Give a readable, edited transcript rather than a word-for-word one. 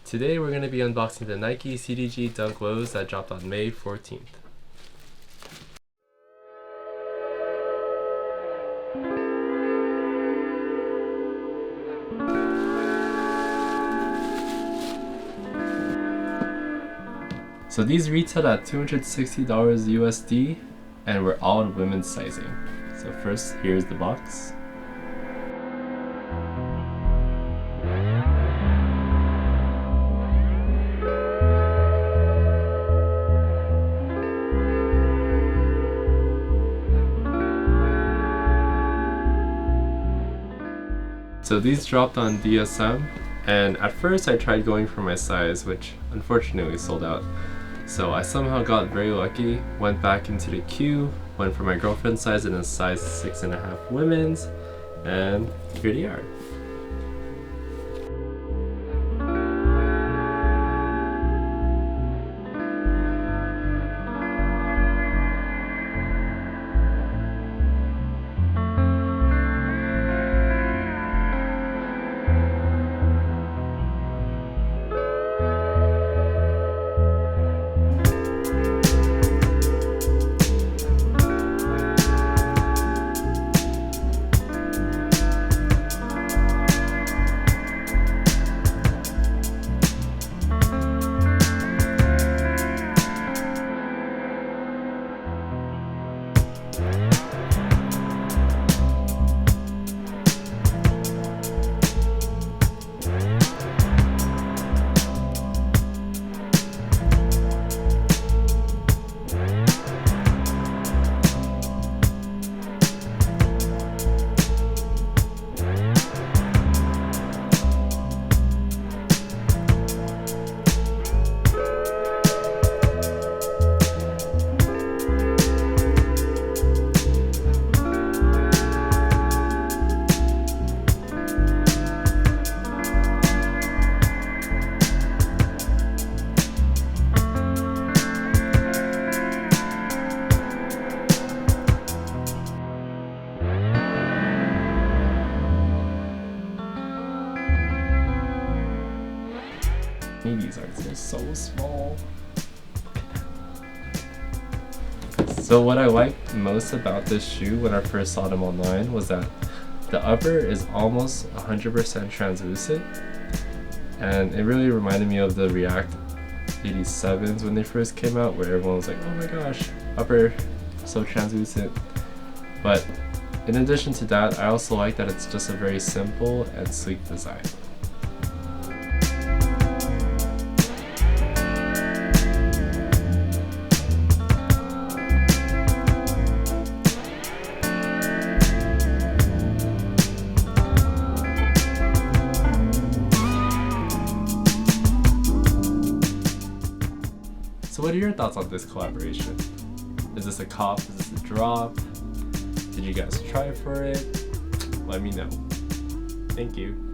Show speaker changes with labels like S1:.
S1: Today we're going to be unboxing the Nike CDG Dunk Lows that dropped on May 14th. So these retailed at $260 USD and we're all in women's sizing. So first, here's the box. So these dropped on DSM, and at first I tried going for my size, which unfortunately sold out. So I somehow got very lucky, went back into the queue, went for my girlfriend's size in a size 6.5 women's, and here they are. These are so small. So what I liked most about this shoe when I first saw them online was that the upper is almost 100% translucent, and it really reminded me of the React 87s when they first came out, where everyone was like, oh my gosh, upper so translucent. But in addition to that, I also like that it's just a very simple and sleek design. So what are your thoughts on this collaboration? Is this a cop? Is this a drop? Did you guys try for it? Let me know. Thank you.